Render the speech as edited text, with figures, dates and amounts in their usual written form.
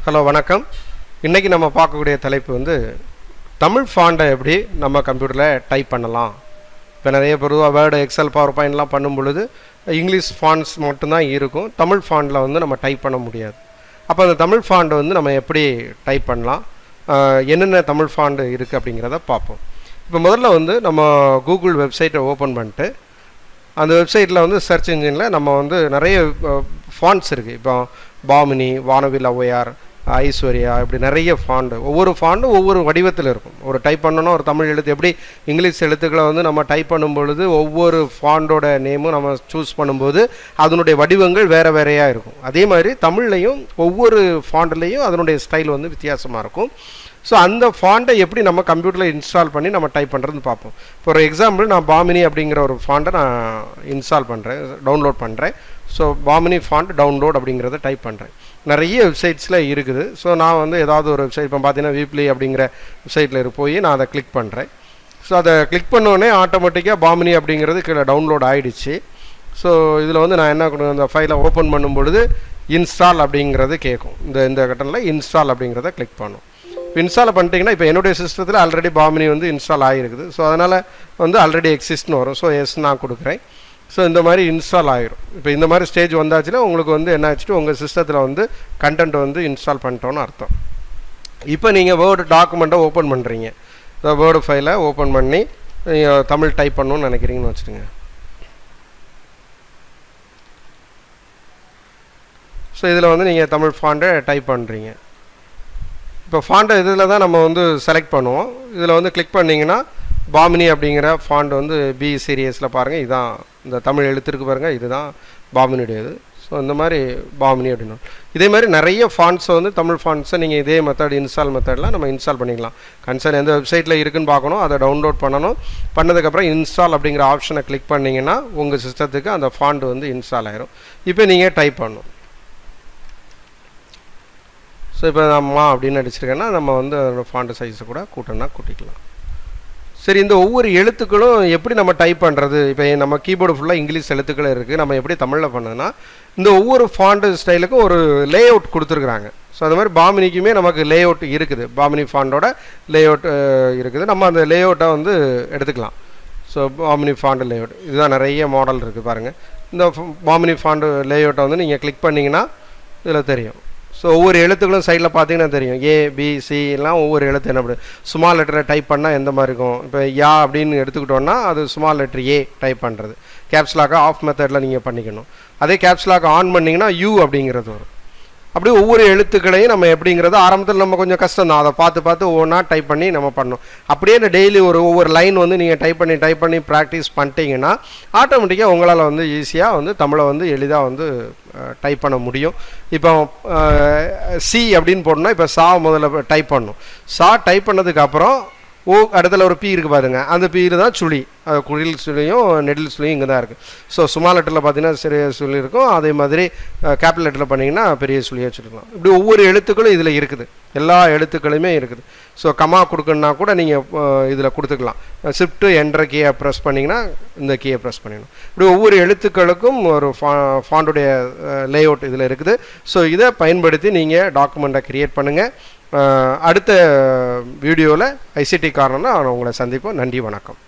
Hello வணக்கம். இன்றைக்கி நம்ம பார்க்கக்கூடிய தலைப்பு வந்து தமிழ் ஃபாண்டை எப்படி நம்ம கம்ப்யூட்டரில் டைப் பண்ணலாம். இப்போ நிறைய பொதுவாக வேர்டு, எக்ஸல், பவர் பாயிண்ட்லாம் பண்ணும் பொழுது இங்கிலீஷ் ஃபாண்ட்ஸ் மட்டும்தான் இருக்கும். தமிழ் ஃபாண்டில் வந்து நம்ம டைப் பண்ண முடியாது. அப்போ அந்த தமிழ் ஃபாண்டை வந்து நம்ம எப்படி டைப் பண்ணலாம், என்னென்ன தமிழ் ஃபாண்டு இருக்குது அப்படிங்கிறத பார்ப்போம். இப்போ முதல்ல வந்து நம்ம கூகுள் வெப்சைட்டை ஓப்பன் பண்ணிட்டு அந்த வெப்சைட்டில் வந்து சர்ச் இன்ஜினில் நம்ம வந்து நிறைய ஃபாண்ட்ஸ் இருக்குது. இப்போ பாமினி, வானவில் ஔவையார், ஐஸ்வர்யா, இப்படி நிறைய ஃபாண்டு. ஒவ்வொரு ஃபாண்டும் ஒவ்வொரு வடிவத்தில் இருக்கும். ஒரு டைப் பண்ணணும், ஒரு தமிழ் எழுத்து எப்படி இங்கிலீஷ் எழுத்துக்களை வந்து நம்ம டைப் பண்ணும் பொழுது ஒவ்வொரு ஃபாண்டோட நேமும் நம்ம சூஸ் பண்ணும்போது அதனுடைய வடிவங்கள் வேறு வேறையாக இருக்கும். அதே மாதிரி தமிழ்லையும் ஒவ்வொரு ஃபாண்ட்லேயும் அதனுடைய ஸ்டைல் வந்து வித்தியாசமாக இருக்கும். ஸோ அந்த ஃபாண்டை எப்படி நம்ம கம்ப்யூட்டரில் இன்ஸ்டால் பண்ணி நம்ம டைப் பண்ணுறதுன்னு பார்ப்போம். ஃபார் எக்ஸாம்பிள், நான் பாமினி அப்படிங்கிற ஒரு ஃபாண்டை நான் இன்ஸ்டால் பண்ணுறேன், டவுன்லோட் பண்ணுறேன். ஸோ பாமினி ஃபாண்ட் டவுன்லோட் அப்படிங்கிறத டைப் பண்ணுறேன். நிறைய வெப்சைட்ஸில் இருக்குது. ஸோ நான் வந்து ஏதாவது ஒரு வெப்சைட், இப்போ பார்த்தீங்கன்னா வீப்லி அப்படிங்கிற வெப்சைட்டில் போய் நான் அதை கிளிக் பண்ணுறேன். ஸோ அதை கிளிக் பண்ணோடனே ஆட்டோமேட்டிக்காக பாமினி அப்படிங்கிறது கீழே டவுன்லோட் ஆகிடுச்சு. ஸோ இதில் வந்து நான் என்ன பண்ணுவேன், அந்த ஃபைலை ஓப்பன் பண்ணும் பொழுது இன்ஸ்டால் அப்படிங்கிறது கேட்கும். இந்த கட்டனில் இன்ஸ்டால் அப்படிங்கிறத கிளிக் பண்ணும். இப்போ இன்ஸ்டால் பண்ணிட்டீங்கன்னா, இப்போ என்னுடைய சிஸ்டத்தில் ஆல்ரெடி பாமினி வந்து இன்ஸ்டால் ஆகிருக்குது. ஸோ அதனால் வந்து ஆல்ரெடி எக்ஸிஸ்ட்னு வரும். ஸோ எஸ் நான் கொடுக்குறேன். ஸோ இந்த மாதிரி இன்ஸ்டால் ஆகிரும். இப்போ இந்த மாதிரி ஸ்டேஜ் வந்தாச்சுன்னா உங்களுக்கு வந்து என்ன ஆச்சுட்டு உங்கள் சிஸ்டத்தில் வந்து கண்டென்ட் வந்து இன்ஸ்டால் பண்ணிட்டோன்னு அர்த்தம். இப்போ நீங்கள் வேர்டு டாக்குமெண்ட்டை ஓப்பன் பண்ணுறீங்க. இந்த வேர்டு ஃபைலை ஓப்பன் பண்ணி நீங்கள் தமிழ் டைப் பண்ணணுன்னு நினைக்கிறீங்கன்னு வச்சுருங்க. ஸோ இதில் வந்து நீங்கள் தமிழ் ஃபாண்டை டைப் பண்ணுறீங்க. இப்போ ஃபாண்டை இதில் தான் நம்ம வந்து செலக்ட் பண்ணுவோம். இதில் வந்து கிளிக் பண்ணிங்கன்னா பாமினி அப்படிங்கிற ஃபாண்ட் வந்து பி சீரியஸில் பாருங்கள், இதுதான் இந்த தமிழ் எழுத்துருக்கு பாருங்கள், இதுதான் பாமினியுடையது. ஸோ இந்த மாதிரி பாமினி அப்படின்னா இதே மாதிரி நிறைய ஃபாண்ட்ஸை வந்து தமிழ் ஃபாண்ட்ஸை நீங்கள் இதே மெத்தட் இன்ஸ்டால் மெத்தட்லாம் நம்ம இன்ஸ்டால் பண்ணிக்கலாம். கன்சர்ன் எந்த வெப்சைட்டில் இருக்குதுன்னு பார்க்கணும், அதை டவுன்லோட் பண்ணணும். பண்ணதுக்கப்புறம் இன்ஸ்டால் அப்படிங்கிற ஆப்ஷனை கிளிக் பண்ணிங்கன்னா உங்கள் சிஸ்டத்துக்கு அந்த ஃபாண்ட் வந்து இன்ஸ்டால் ஆகிரும். இப்போ நீங்கள் டைப் பண்ணணும். ஸோ இப்போ அம்மா அப்படின்னு அடிச்சிருக்கேன்னா நம்ம வந்து அதோடய ஃபாண்ட் சைஸை கூட கூட்டணும்னா கூட்டிக்கலாம். சரி, இந்த ஒவ்வொரு எழுத்துக்களும் எப்படி நம்ம டைப் பண்ணுறது? இப்போ நம்ம கீபோர்டு ஃபுல்லாக இங்கிலீஷ் எழுத்துக்கள் இருக்குது, நம்ம எப்படி தமிழில் பண்ணதுன்னா இந்த ஒவ்வொரு ஃபாண்ட் ஸ்டைலுக்கும் ஒரு லே அவுட் கொடுத்துருக்குறாங்க. ஸோ அது மாதிரி பாமினிக்குமே நமக்கு லே அவுட் இருக்குது. பாமினி ஃபாண்டோட லே அவுட் இருக்குது. நம்ம அந்த லே அவுட்டை வந்து எடுத்துக்கலாம். So Bamini font layout இதுதான் நிறைய மாடல் இருக்குது பாருங்கள். இந்த பாமினி ஃபாண்ட் லே அவுட்டை வந்து நீங்கள் கிளிக் பண்ணிங்கன்னா இதில் தெரியும். ஸோ ஒவ்வொரு எழுத்துக்களும் சைடில் பார்த்தீங்கன்னா தெரியும். ஏ, பி, சி எல்லாம் ஒவ்வொரு எழுத்து என்ன பண்ணுது. ஸ்மால் லெட்டரை டைப் பண்ணால் எந்த மாதிரி இருக்கும். இப்போ யா அப்படின்னு எடுத்துக்கிட்டோன்னா அது ஸ்மால் லெட்டர் ஏ டைப் பண்ணுறது. கேப்ஸ்லாக்காக ஆஃப் மெத்தடில் நீங்கள் பண்ணிக்கணும். அதே கேப்ஸ்லாக் ஆன் பண்ணிங்கன்னா யூ அப்படிங்கிறது வரும். அப்படியே ஒவ்வொரு எழுத்துக்களையும் நம்ம எப்படிங்கிறது ஆரம்பத்தில் நம்ம கொஞ்சம் கஷ்டம் தான். அதை பார்த்து ஒவ்வொன்றா டைப் பண்ணி நம்ம பண்ணணும். அப்படியே இந்த டெய்லி ஒவ்வொரு லைன் வந்து நீங்கள் டைப் பண்ணி ப்ராக்டிஸ் பண்ணிட்டீங்கன்னா ஆட்டோமேட்டிக்காக உங்களால் வந்து ஈஸியாக வந்து தமிழை வந்து எளிதாக வந்து டைப் பண்ண முடியும். இப்போ சி அப்படின்னு போடணும்னா இப்போ சா முதல்ல டைப் பண்ணணும். சா டைப் பண்ணதுக்கப்புறம் ஓ இடத்துல ஒரு பி இருக்குது பாருங்க, அந்த பீரு தான் சுழி. குழில் சுழியும் நெடில் சுழியும் இங்கே தான் இருக்குது. ஸோ ஸ்மால் லெட்டரில் பார்த்தீங்கன்னா சிறிய சுழி இருக்கும். அதே மாதிரி கேபிட்டல் லெட்டரில் பண்ணிங்கன்னா பெரிய சுழியாக வச்சுருக்கலாம். இப்படி ஒவ்வொரு எழுத்துக்களும் இதில் இருக்குது, எல்லா எழுத்துக்களுமே இருக்குது. ஸோ கமா கொடுக்கணுன்னா கூட நீங்கள் இதில் கொடுத்துக்கலாம். ஷிஃப்ட்டு என்ட்ரு கீயை ப்ரெஸ் பண்ணிங்கன்னா இந்த கீயை ப்ரெஸ் பண்ணிடணும். இப்படி ஒவ்வொரு எழுத்துக்களுக்கும் ஒரு ஃபாண்டுடைய லே அவுட் இதில் இருக்குது. ஸோ இதை பயன்படுத்தி நீங்கள் டாக்குமெண்ட்டை க்ரியேட் பண்ணுங்கள். அடுத்த வீடியோவில் ஐசிடி கார்னர்னா உங்களை சந்திப்போம். நன்றி, வணக்கம்.